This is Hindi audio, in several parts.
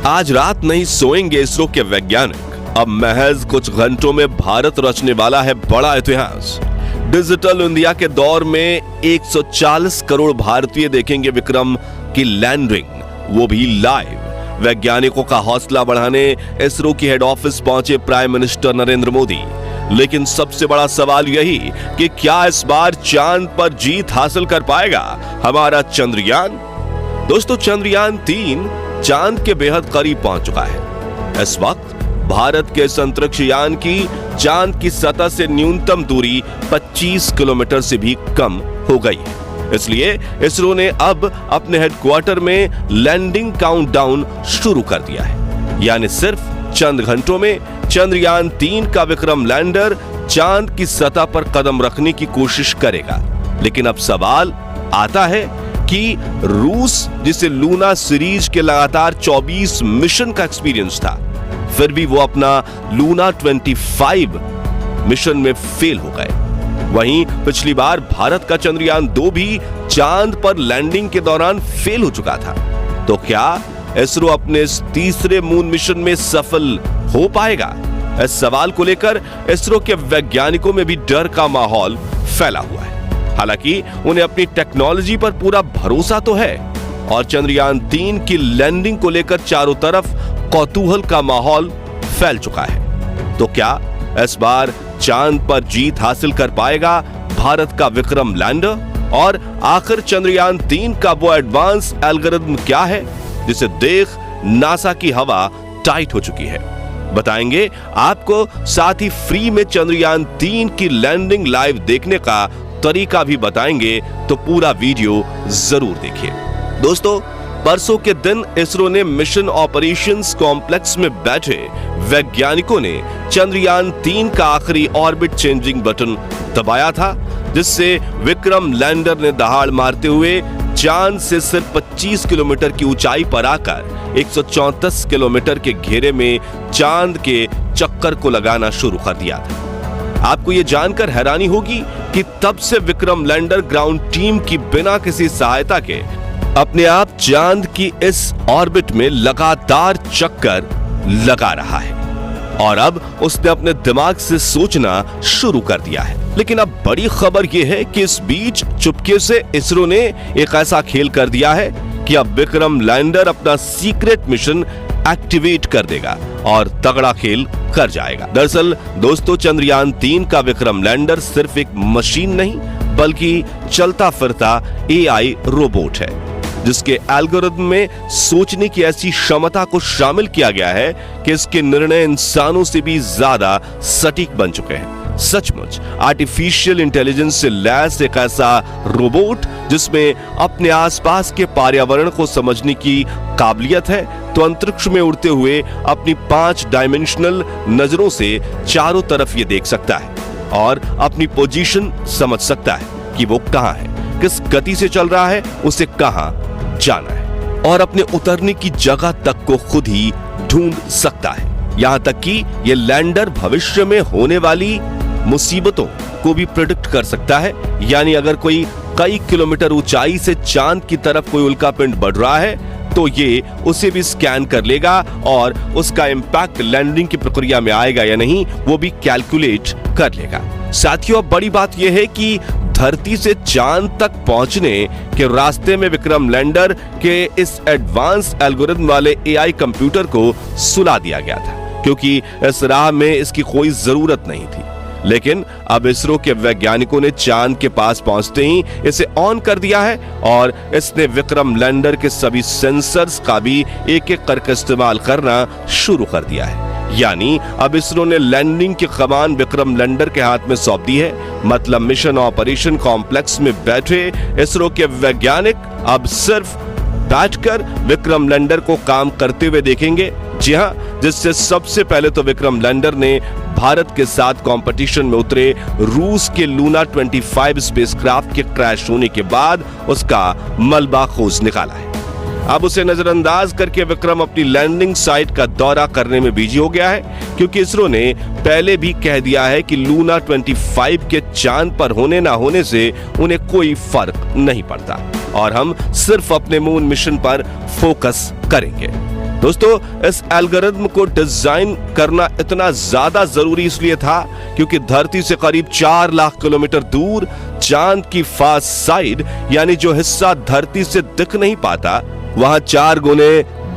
आज रात नहीं सोएंगे इसरो के वैज्ञानिक। अब महज कुछ घंटों में भारत रचने वाला है बड़ा इतिहास। डिजिटल इंडिया के दौर में 140 करोड़ भारतीय देखेंगे विक्रम की लैंडिंग, वो भी लाइव। वैज्ञानिकों का हौसला बढ़ाने इसरो की हेड ऑफिस पहुंचे प्राइम मिनिस्टर नरेंद्र मोदी। लेकिन सबसे बड़ा सवाल यही कि क्या इस बार चांद पर जीत हासिल कर पाएगा हमारा चंद्रयान। दोस्तों, चंद्रयान 3 चांद के बेहद करीब पहुंच चुका है। इस वक्त भारत के इस अंतरिक्ष यान की चांद की सतह से न्यूनतम दूरी 25 किलोमीटर से भी कम हो गई है। इसलिए इसरो ने अब अपने हेडक्वार्टर में लैंडिंग काउंटडाउन शुरू कर दिया है। यानी सिर्फ चंद घंटों में चंद्रयान 3 का विक्रम लैंडर चांद की सतह पर कदम रखने की कोशिश करेगा। लेकिन अब सवाल आता है कि रूस, जिसे लूना सीरीज के लगातार 24 मिशन का एक्सपीरियंस था, फिर भी वो अपना लूना 25 मिशन में फेल हो गए। वहीं पिछली बार भारत का चंद्रयान 2 भी चांद पर लैंडिंग के दौरान फेल हो चुका था। तो क्या इसरो अपने इस तीसरे मून मिशन में सफल हो पाएगा? इस सवाल को लेकर इसरो के वैज्ञानिकों में भी डर का माहौल फैला हुआ है। हालांकि उन्हें अपनी टेक्नोलॉजी पर पूरा भरोसा तो है और चंद्रयान 3 की लैंडिंग को लेकर चारों तरफ कौतूहल का माहौल फैल चुका है। तो क्या इस बार चांद पर जीत हासिल कर पाएगा भारत का विक्रम लैंडर? और आखिर चंद्रयान 3 का वो एडवांस एल्गोरिथम क्या है जिसे देख नासा की हवा टाइट हो चुकी है? बताएंगे आपको। साथ ही फ्री में चंद्रयान 3 की लैंडिंग लाइव देखने का तरीका भी बताएंगे, तो पूरा वीडियो जरूर देखिए। दोस्तों, परसों के दिन इसरो ने मिशन ऑपरेशंस कॉम्प्लेक्स में बैठे वैज्ञानिकों ने चंद्रयान 3 का आखिरी ऑर्बिट चेंजिंग बटन दबाया था, जिससे विक्रम लैंडर ने दहाड़ मारते हुए चांद से सिर्फ 25 किलोमीटर की ऊंचाई पर आकर 134 किलोमीटर के घेरे में चांद के चक्कर को लगाना शुरू कर दिया था। आपको यह जानकर हैरानी होगी कि तब से विक्रम लैंडर ग्राउंड टीम की बिना किसी सहायता के अपने आप चांद की इस ऑर्बिट में लगातार चक्कर लगा रहा है और अब उसने अपने दिमाग से सोचना शुरू कर दिया है। लेकिन अब बड़ी खबर यह है कि इस बीच चुपके से इसरो ने एक ऐसा खेल कर दिया है कि अब विक्रम लैंडर अपना सीक्रेट मिशन एक्टिवेट कर देगा और तगड़ा खेल कर जाएगा। दरअसल दोस्तों, चंद्रयान 3 का विक्रम लैंडर सिर्फ एक मशीन नहीं बल्कि चलता फिरता AI रोबोट है, जिसके एल्गोरिथम में सोचने की ऐसी क्षमता को शामिल किया गया है कि इसके निर्णय इंसानों से भी ज्यादा सटीक बन चुके हैं। सचमुच आर्टिफिशियल इंटेलिजेंस से लैस एक ऐसा रोबोट जिसमें अपने आसपास के पर्यावरण को समझने की काबिलियत है, तो अंतरिक्ष में उड़ते हुए अपनी 5 डायमेंशनल नजरों से चारों तरफ ये देख सकता है और अपनी पोजीशन समझ सकता है कि वो कहां है, किस गति से चल रहा है, उसे कहां जाना है और अपने उतरने की जगह तक को खुद ही ढूंढ सकता है। यहां तक कि ये लैंडर भविष्य में होने वाली मुसीबतों को भी प्रेडिक्ट कर सकता है। यानी अगर कोई कई किलोमीटर ऊंचाई से चांद की तरफ कोई उल्कापिंड बढ़ रहा है तो ये उसे भी स्कैन कर लेगा और उसका इंपैक्ट लैंडिंग की प्रक्रिया में आएगा या नहीं वो भी कैलकुलेट कर लेगा। साथियों, अब बड़ी बात यह है कि धरती से चांद तक पहुंचने के रास्ते में विक्रम लैंडर के इस एडवांस एल्गोरिथम वाले AI कंप्यूटर को सुला दिया गया था, क्योंकि इस राह में इसकी कोई जरूरत नहीं थी। लेकिन अब इसरो के वैज्ञानिकों ने चांद के पास पहुंचते ही इसे ऑन कर दिया है और इसने विक्रम लैंडर के सभी सेंसर्स का भी एक-एक करके इस्तेमाल करना शुरू कर दिया है। यानी अब इसरो ने लैंडिंग की कमान विक्रम लैंडर के हाथ में सौंप दी है। मतलब मिशन ऑपरेशन कॉम्प्लेक्स में बैठे इसरो के वैज्ञानिक अब सिर्फ बैठकर विक्रम लैंडर को काम करते हुए देखेंगे। जी हां, जिससे सबसे पहले तो विक्रम लैंडर ने भारत के साथ कंपटीशन में उतरे रूस के लूना 25 स्पेसक्राफ्ट के क्रैश होने के बाद उसका मलबा खोज निकाला है। अब उसे नजरअंदाज करके विक्रम अपनी लैंडिंग साइट का दौरा करने में बिजी हो गया है, क्योंकि इसरो ने पहले भी कह दिया है कि लूना 25 के चांद पर होने ना होने से उन्हें कोई फर्क नहीं पड़ता और हम सिर्फ अपने मून मिशन पर फोकस करेंगे। दोस्तों, इस एल्गोरिथम को डिजाइन करना इतना ज्यादा जरूरी इसलिए था क्योंकि धरती से करीब 4 लाख किलोमीटर दूर चांद की फार साइड, यानी जो हिस्सा धरती से दिख नहीं पाता, वहां 4 गुने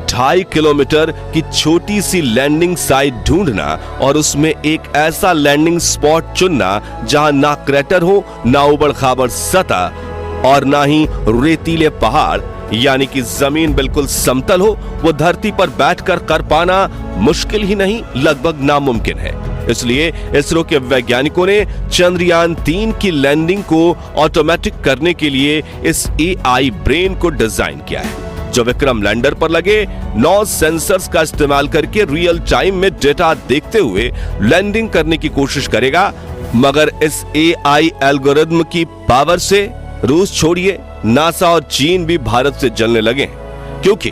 2.5 किलोमीटर की छोटी सी लैंडिंग साइट ढूंढना और उसमें एक ऐसा लैंडिंग स्पॉट चुनना जहां ना क्रैटर हो, ना उबड़ खाबड़ सतह और ना ही रेतीले पहाड़, यानी कि जमीन बिल्कुल समतल हो, वो धरती पर बैठकर कर पाना मुश्किल ही नहीं, लगभग नामुमकिन है। इसलिए इसरो के वैज्ञानिकों ने चंद्रयान 3 की लैंडिंग को ऑटोमेटिक करने के लिए इस एआई ब्रेन को डिजाइन किया है, जो विक्रम लैंडर पर लगे 9 सेंसर्स का इस्तेमाल करके रियल टाइम में डेटा देखते हुए लैंडिंग करने की कोशिश करेगा। मगर इस एआई एल्गोरिथम की पावर से रूस छोड़िए, नासा और चीन भी भारत से जलने लगे हैं, क्योंकि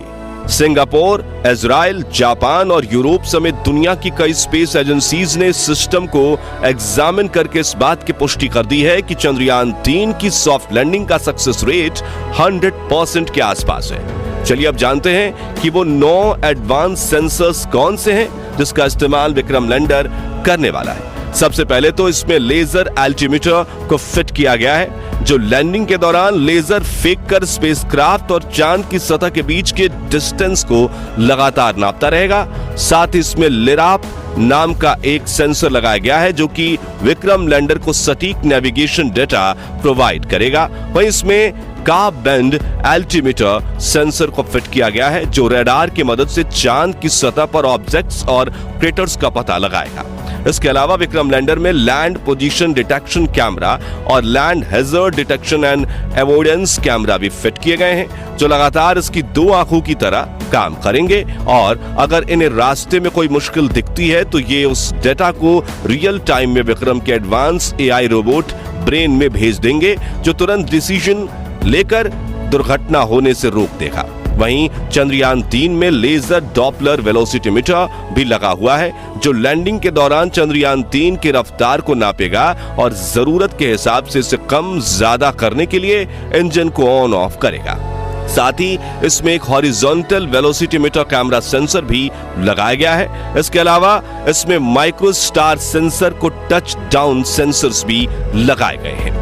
सिंगापुर, इजराइल, जापान और यूरोप समेत दुनिया की कई स्पेस एजेंसीज ने सिस्टम को एग्जामिन करके इस बात की पुष्टि कर दी है कि चंद्रयान 3 की सॉफ्ट लैंडिंग का सक्सेस रेट 100% के आसपास है। चलिए अब जानते हैं कि वो 9 एडवांस सेंसर्स कौन से हैं जिसका इस्तेमाल विक्रम लैंडर करने वाला है। सबसे पहले तो इसमें लेजर एल्टीमीटर को फिट किया गया है, जो लैंडिंग के दौरान लेजर फेंककर स्पेसक्राफ्ट और चांद की सतह के बीच के डिस्टेंस को लगातार नापता रहेगा। साथ ही इसमें लिराप नाम का एक सेंसर लगाया गया है, जो कि विक्रम लैंडर को सटीक नेविगेशन डेटा प्रोवाइड करेगा। वहीं इसमें कार्ब बैंड एल्टीमीटर सेंसर को फिट किया गया है, जो रडार की मदद से चांद की सतह पर ऑब्जेक्ट्स और क्रेटर्स का पता लगाएगा। इसके अलावा विक्रम लैंडर में लैंड पोजीशन डिटेक्शन कैमरा और land hazard detection and avoidance camera भी फिट किए गए हैं, जो लगातार इसकी 2 आंखों की तरह काम करेंगे और अगर इन्हें रास्ते में कोई मुश्किल दिखती है तो ये उस डेटा को रियल टाइम में विक्रम के एडवांस एआई रोबोट ब्रेन में भेज देंगे, जो तुरंत डिसीजन लेकर दुर्घटना होने से रोक देगा। वहीं चंद्रयान 3 में लेजर डॉपलर वेलोसिटीमीटर भी लगा हुआ है, जो लैंडिंग के दौरान चंद्रयान 3 की रफ्तार को नापेगा और जरूरत के हिसाब से इसे कम ज्यादा करने के लिए इंजन को ऑन ऑफ करेगा। साथ ही इसमें एक हॉरिजॉन्टल वेलोसिटीमीटर कैमरा सेंसर भी लगाया गया है। इसके अलावा इसमें माइक्रोस्टार सेंसर को टच डाउन सेंसर्स भी लगाए गए हैं।